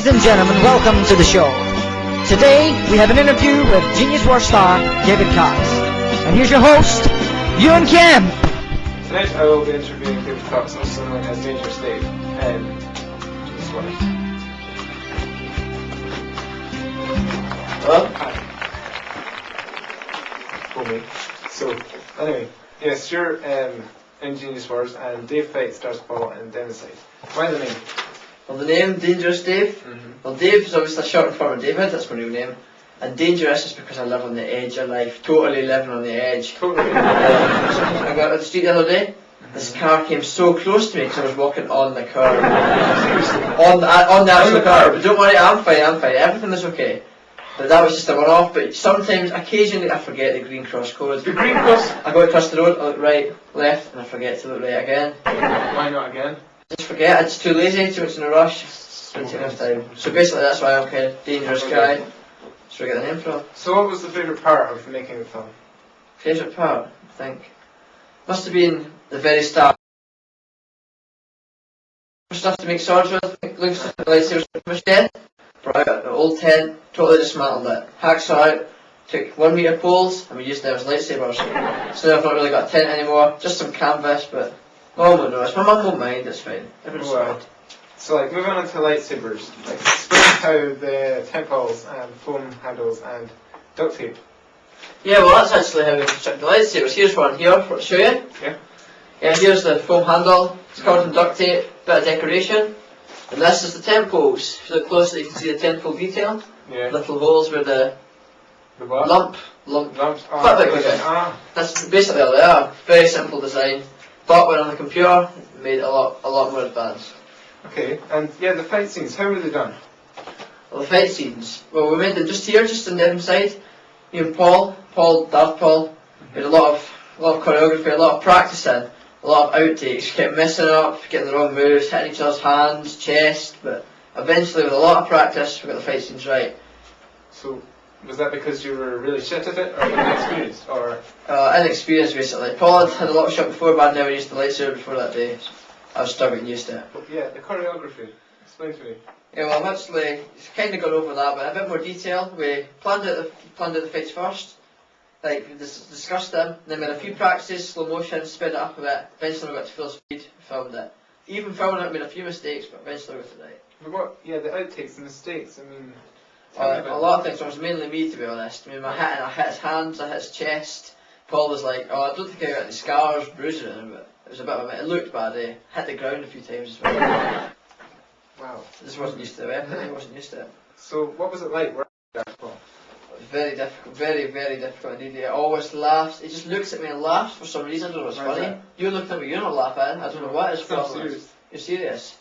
Ladies and gentlemen, welcome to the show. Today, we have an interview with Jeenious Wars star, David Cox. And here's your host, Ewen Kemp. Tonight I will be interviewing David Cox, also known as Dangerous Dave, and Jeenious Wars. Hello? Hi. For me. So, anyway, yes, you're in Jeenious Wars, and Dave fights Stars Paul and Democide. Why the name? Well, the name, Dangerous Dave. Well, Dave is obviously a short form of David, that's my real name. And dangerous is because I live on the edge of life, totally living on the edge. Totally. I got out the street the other day, this car came so close to me because I was walking on the car. on the actual car. But don't worry, I'm fine, everything is okay. But that was just a one-off, but sometimes, occasionally, I forget the green cross code. The green cross? I go across the road, I look right, left, and I forget to look right again. Why not again? Just forget, I'm just too lazy, too much in a rush, didn't take enough time. So basically that's why I'm kind of dangerous guy. That's where I get the name from. So what was the favourite part of making the film? Favourite part, I think? Must have been the very start. Stuff to make swords with, looks like lightsabers from dead. Brought out the old tent, totally dismantled it. Hacksaw out, took 1 metre poles, and we used them as lightsabers. So now I've not really got a tent anymore, just some canvas, but Mum won't notice. My mum won't mind, it's fine. Everyone's fine. So like moving on to lightsabers, like explain how the tent poles and foam handles and duct tape. Yeah, well that's actually how we construct the lightsabers. Here's one here for to show you. Yeah. Yeah, here's the foam handle. It's covered in duct tape, bit of decoration. And this is the tent poles. If you look closely you can see the tent pole detail. Yeah. Little holes where the what? lumps. Lumps. Quite big, okay. That's basically all they are. Very simple design. But when on the computer, it made it a lot more advanced. Okay, and yeah, the fight scenes, how were they done? Well, the fight scenes, well, we made them just here, just on the inside. Me and Darth Paul, we had a lot of choreography, a lot of practicing, a lot of outtakes. Kept messing up, getting the wrong moves, hitting each other's hands, chest, but eventually with a lot of practice, we got the fight scenes right. So, was that because you were really shit at it, or inexperienced, or? Inexperienced, basically. Paul had a lot of shot before, but I'd never used the lightsaber before that day. So I was still getting used to it. But yeah, the choreography. Explain to me. Yeah, well, I've actually kind of gone over that, but a bit more detail. We planned out the fights first, like we discussed them, then we had a few practices, slow motion, sped it up a bit. Eventually we got to full speed, filmed it. Even filming it, made a few mistakes, but eventually we got it right. But what? Yeah, the outtakes, the mistakes. I mean. A lot of things. It was mainly me, to be honest. I mean, I hit his hands, I hit his chest. Paul was like, "Oh, I don't think I got any scars, bruises in him, but it was a bit of a. It looked bad. Eh? Hit the ground a few times as well. Wow. I just wasn't used to the weapon. I wasn't used to it. So, what was it like working with Darth Paul? It was very difficult, very difficult indeed. He always laughs. He just looks at me and laughs for some reason. I don't know what's funny. You looked at me, you're not laughing. I don't know what his problem is. You're serious.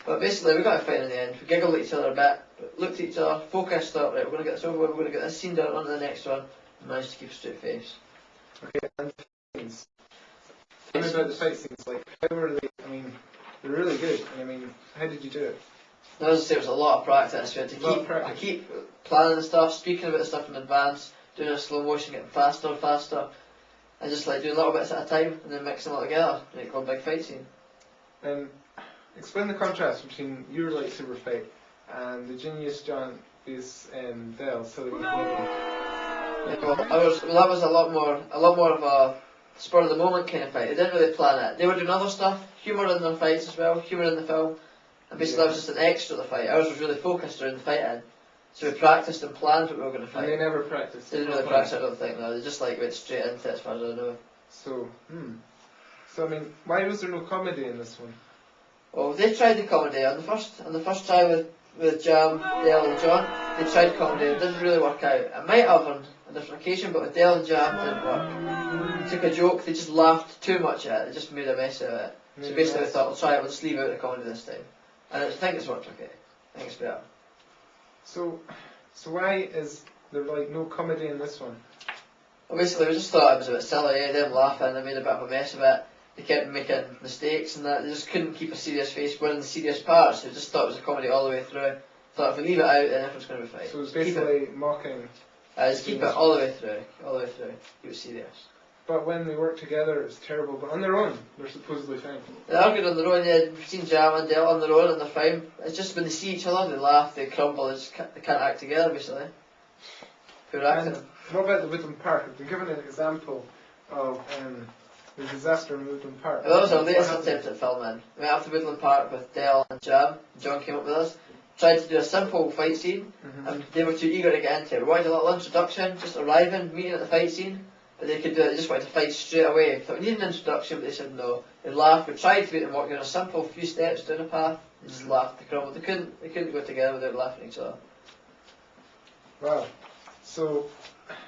But basically, we got a fight in the end. We giggled at each other a bit, but looked at each other, focused, thought, right, we're going to get this over with, we're going to get this scene done on to the next one, and managed to keep a straight face. Okay, and the scenes. Tell me about the fight scenes. Like, how were they? I mean, they're really good. I mean, how did you do it? Now, as I say, it was a lot of practice. We had to keep planning stuff, speaking about stuff in advance, doing a slow motion, getting faster and faster, and just like doing little bits at a time, and then mixing them all together, make one big fight scene. Explain the contrast between your lightsaber fight and the Jeenious John is in Dell, so that we Yeah, well, that was a lot more of a spur of the moment kind of fight. They didn't really plan it. They were doing other stuff, humour in their fights as well, humour in the film, and basically that was just an extra to the fight. Ours was really focused during the fighting, so we practiced and planned what we were going to fight. And they never practiced. They didn't really practice, I don't think. No, they just like went straight into it as far as I know. So, So I mean, why was there no comedy in this one? Well, they tried the comedy on the first try with Jam, Dale and John. They tried comedy, it didn't really work out. It might have on a different occasion, but with Dale and Jam it didn't work. Took a joke, they just laughed too much at it, they just made a mess of it. So basically we thought, we'll try it, we'll just leave out the comedy this time. And I think it's worked okay. I think it's better. So why is there like no comedy in this one? Well, basically we just thought it was a bit silly, them laughing, they made a bit of a mess of it. They kept making mistakes and that, they just couldn't keep a serious face when in the serious parts, they just thought it was a comedy all the way through. Thought if we leave it out then everyone's going to be fine. So it's basically mocking. Just keep it all the way through, keep it serious. but when they work together, it's terrible. But on their own, they're supposedly fine. They are good on their own, yeah. We've seen Jam and Dale on their own and they're fine. It's just when they see each other, they laugh, they crumble, they can't act together, basically. Poor acting. And what about the Woodland Park? I've been given an example of the disaster in Woodland Park. Well, that was our latest What happened? attempt at filming. We went up to Woodland Park with Dale and Jam. John came up with us. Tried to do a simple fight scene, and they were too eager to get into it. We wanted a little introduction, just arriving, meeting at the fight scene, but they could do it, they just wanted to fight straight away. So we needed an introduction, but they said no. They laughed, we tried to make them walk down a simple few steps down a path, they just laughed, they crumbled. They couldn't go together without laughing at each other. Wow. So,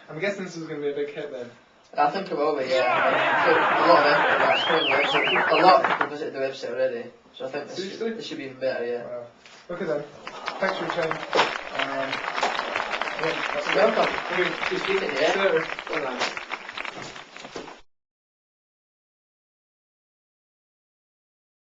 I'm guessing this is going to be a big hit then. I think it will be, yeah. A lot of effort that's going on the website. A lot of people visited the website already, so I think this should be even better, yeah. Wow. Okay then. Thanks for your time. Yeah, that's Welcome. Good speaking, yeah. Later. Well done.